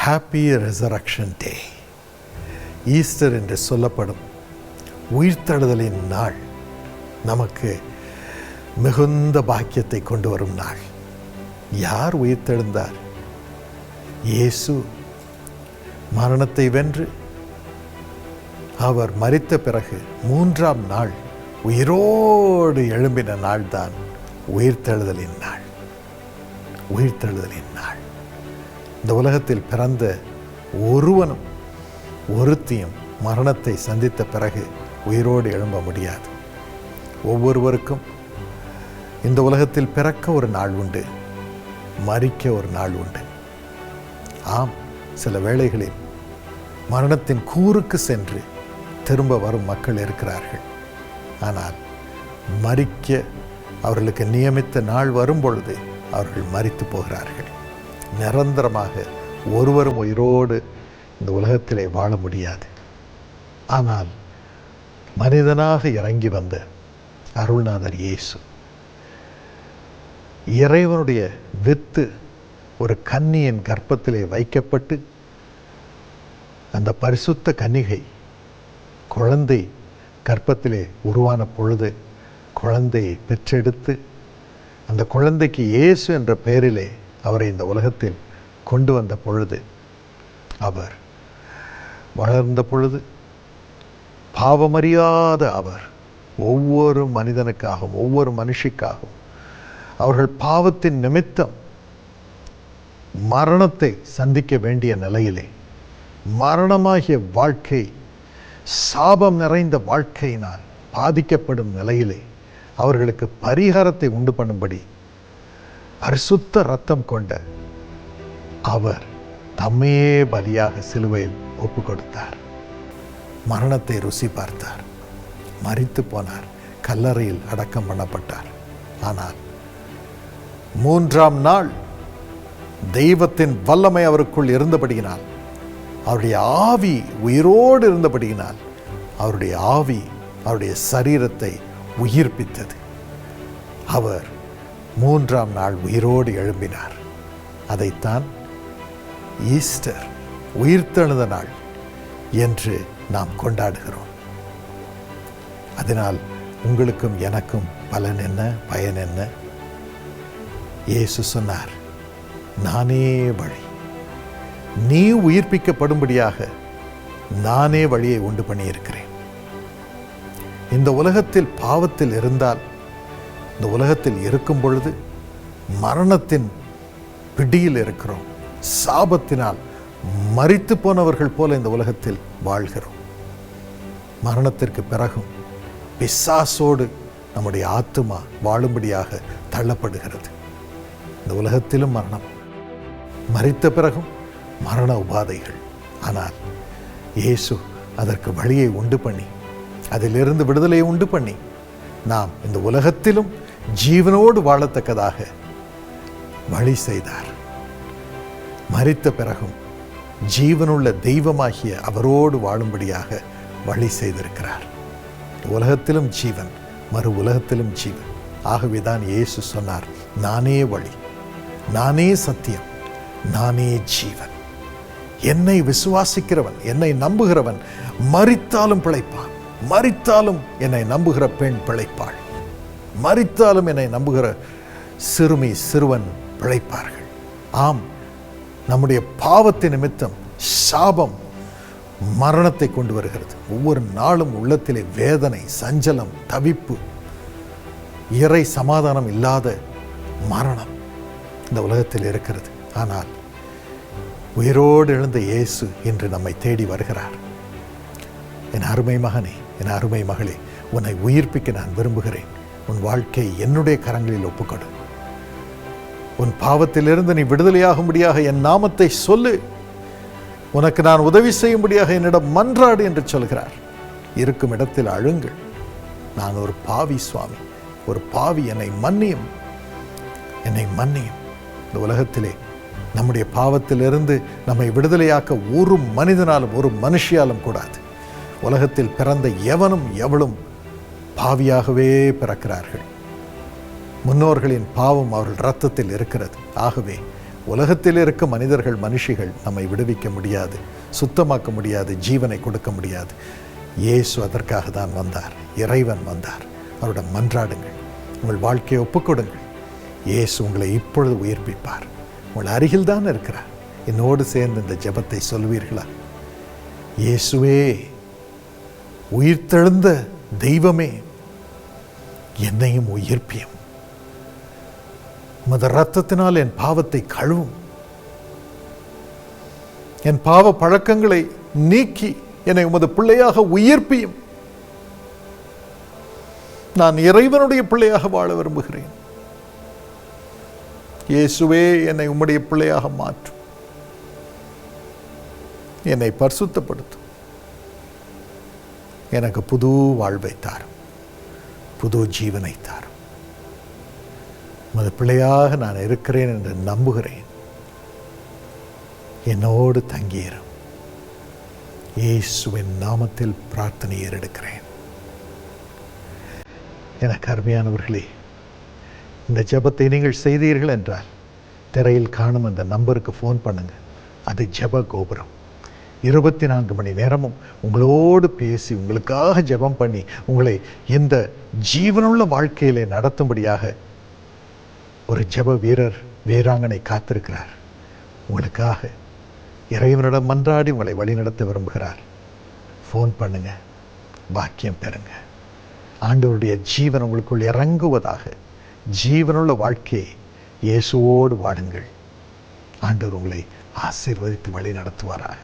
Happy resurrection டே, Easter என்று சொல்லப்படும் உயிர்த்தெழுதலின் நாள் நமக்கு மிகுந்த பாக்கியத்தை கொண்டு வரும் நாள். யார் உயிர்த்தெழுந்தார்? இயேசு மரணத்தை வென்று அவர் மரித்த பிறகு 3ஆம் நாள் உயிரோடு எழும்பின நாள்தான் உயிர்த்தெழுதலின் நாள். உயிர்த்தெழுதலின் நாள். இந்த உலகத்தில் பிறந்த ஒருவனும் ஒருத்தியும் மரணத்தை சந்தித்த பிறகு உயிரோடு எழும்ப முடியாது. ஒவ்வொருவருக்கும் இந்த உலகத்தில் பிறக்க ஒரு நாள் உண்டு, மரிக்க ஒரு நாள் உண்டு. ஆம், சில வேளைகளில் மரணத்தின் கூருக்கு சென்று திரும்ப வரும் மக்கள் இருக்கிறார்கள். ஆனால் மரிக்க அவர்களுக்கு நியமித்த நாள் வரும் பொழுது அவர்கள் மரித்து போகிறார்கள். நிரந்தரமாக ஒருவரும் உயிரோடு இந்த உலகத்திலே வாழ முடியாது. ஆனால் மனிதனாக இறங்கி வந்த அருள்நாதர் இயேசு, இறைவனுடைய வித்து ஒரு கன்னியின் கர்ப்பத்திலே வைக்கப்பட்டு அந்த பரிசுத்த கன்னிகை குழந்தை கர்ப்பத்திலே உருவான பொழுது குழந்தையை பெற்றெடுத்து அந்த குழந்தைக்கு இயேசு என்ற பெயரிலே அவரை இந்த உலகத்தில் கொண்டு வந்த பொழுது, அவர் வளர்ந்த பொழுது பாவமறியாத அவர் ஒவ்வொரு மனிதனுக்காகவும் ஒவ்வொரு மனுஷிக்காகவும் அவர்கள் பாவத்தின் நிமித்தம் மரணத்தை சந்திக்க வேண்டிய நிலையிலே, மரணமாகிய வாழ்க்கை, சாபம் நிறைந்த வாழ்க்கையினால் பாதிக்கப்படும் நிலையிலே அவர்களுக்கு பரிகாரத்தை உண்டு பண்ணும்படி பரிசுத்த இரத்தம் கொண்ட அவர் தம்மையே பலியாக சிலுவையில் ஒப்பு கொடுத்தார். மரணத்தை ருசி பார்த்தார், மரித்து போனார், கல்லறையில் அடக்கம் பண்ணப்பட்டார். ஆனால் 3ஆம் நாள் தெய்வத்தின் வல்லமை அவருக்குள் இருந்தபடியினால், அவருடைய ஆவி உயிரோடு இருந்தபடியினால், அவருடைய ஆவி அவருடைய சரீரத்தை உயிர்ப்பித்தது. அவர் 3ஆம் நாள் உயிரோடு எழும்பினார். அதைத்தான் ஈஸ்டர், உயிர்த்தெழுந்த நாள் என்று நாம் கொண்டாடுகிறோம். அதனால் உங்களுக்கும் எனக்கும் பலன் என்ன, பயன் என்ன? இயேசு சொன்னார், நானே வழி. நீ உயிர்ப்பிக்கப்படும்படியாக நானே வழியை உண்டு பண்ணியிருக்கிறேன். இந்த உலகத்தில் பாவத்தில் இருந்தால், இந்த உலகத்தில் இருக்கும் பொழுது மரணத்தின் பிடியில் இருக்கிறோம். சாபத்தினால் மரித்து போனவர்கள் போல இந்த உலகத்தில் வாழ்கிறோம். மரணத்திற்கு பிறகும் பிசாசோடு நம்முடைய ஆத்துமா வாழும்படியாக தள்ளப்படுகிறது. இந்த உலகத்திலும் மரணம், மரித்த பிறகும் மரண உபாதைகள். ஆனால் இயேசு அதற்கு வழியை உண்டு பண்ணி, அதிலிருந்து விடுதலையை உண்டு பண்ணி, நாம் இந்த உலகத்திலும் ஜீவனோடு வாழத்தக்கதாக வழி செய்தார். மரித்த பிறகும் ஜீவனுள்ள தெய்வமாகிய அவரோடு வாழும்படியாக வழி செய்திருக்கிறார். உலகத்திலும் ஜீவன், மறு உலகத்திலும் ஜீவன். ஆகவேதான் இயேசு சொன்னார், நானே வழி, நானே சத்தியம், நானே ஜீவன். என்னை விசுவாசிக்கிறவன், என்னை நம்புகிறவன் மரித்தாலும் பிழைப்பான். மரித்தாலும் என்னை நம்புகிற பெண் பிழைப்பாள். மரித்தாலும் என்னை நம்புகிற சிறுமி சிறுவன் பிழைப்பார்கள். ஆம், நம்முடைய பாவத்தின் நிமித்தம் சாபம் மரணத்தை கொண்டு வருகிறது. ஒவ்வொரு நாளும் உள்ளத்திலே வேதனை, சஞ்சலம், தவிப்பு, இறை சமாதானம் இல்லாத மரணம் இந்த உலகத்தில் இருக்கிறது. ஆனால் உயிரோடு எழுந்த இயேசு இன்று நம்மை தேடி வருகிறார். என் அருமை மகனே, என் அருமை மகளே, உன்னை உயிர்ப்பிக்க நான் விரும்புகிறேன். உன் வாழ்க்கை என்னுடைய கரங்களில் ஒப்புக்கொடு. உன் பாவத்திலிருந்து நீ விடுதலையாகும்படியாக என் நாமத்தை சொல்லு. உனக்கு நான் உதவி செய்யும்படியாக என்னிடம் மன்றாடு என்று சொல்கிறார். இருக்கும் இடத்தில் அழுங்கள். நான் ஒரு பாவி சுவாமி, ஒரு பாவி, என்னை மன்னியும், என்னை மன்னியும். இந்த உலகத்திலே நம்முடைய பாவத்திலிருந்து நம்மை விடுதலையாக்க ஒரு மனிதனாலும் ஒரு மனுஷியாலும் கூடாது. உலகத்தில் பிறந்த எவனும் எவளும் பாவியாகவே பிறக்கிறார்கள். முன்னோர்களின் பாவம் அவர்கள் இரத்தத்தில் இருக்கிறது. ஆகவே உலகத்தில் இருக்க மனிதர்கள் மனுஷிகள் நம்மை விடுவிக்க முடியாது, சுத்தமாக்க முடியாது, ஜீவனை கொடுக்க முடியாது. இயேசு அதற்காக தான் வந்தார். இறைவன் வந்தார். அவருடைய மன்றாடுங்கள், உங்கள் வாழ்க்கையை ஒப்புக்கொடுங்கள். இயேசு உங்களை இப்பொழுது உயிர்ப்பிப்பார். உங்கள் அருகில் தான் இருக்கிறார். என்னோடு சேர்ந்து இந்த ஜெபத்தை சொல்வீர்களா? இயேசுவே, உயிர்த்தெழுந்த தெய்வமே, என்னையும் உயிர்ப்பியும். உமது இரத்தத்தினால் என் பாவத்தை கழுவும். என் பாவ பழக்கங்களை நீக்கி என்னை உமது பிள்ளையாக உயிர்ப்பியும். நான் இறைவனுடைய பிள்ளையாக வாழ விரும்புகிறேன். இயேசுவே, என்னை உம்முடைய பிள்ளையாக மாற்றும். என்னை பரிசுத்தப்படுத்தும். எனக்கு புது வாழ்வை தாரும், புது ஜீவனை தாரும். உமது பிள்ளையாக நான் இருக்கிறேன் என்று நம்புகிறேன். என்னோடு தங்கியிரும். இயேசுவின் நாமத்தில் பிரார்த்தனை ஏறெடுக்கிறேன். எனக்கு அருமையானவர்களே, இந்த ஜெபத்தை நீங்கள் செய்தீர்கள் என்றால் திரையில் காணும் அந்த நம்பருக்கு ஃபோன் பண்ணுங்க. அது ஜெப கோபுரம். 24 மணி நேரமும் உங்களோடு பேசி, உங்களுக்காக ஜெபம் பண்ணி, உங்களை இந்த ஜீவனுள்ள வாழ்க்கையிலே நடத்தும்படியாக ஒரு ஜெப வீரர், வீராங்கனை காத்திருக்கிறார். உங்களுக்காக இறைவனிடம் மன்றாடி உங்களை வழிநடத்த விரும்புகிறார். ஃபோன் பண்ணுங்க, பாக்கியம் பெறுங்க. ஆண்டவருடைய ஜீவன் உங்களுக்குள் இறங்குவதாக. ஜீவனுள்ள வாழ்க்கையை இயேசுவோடு வாடுங்கள். ஆண்டவர் உங்களை ஆசீர்வதித்து வழி நடத்துவாராக.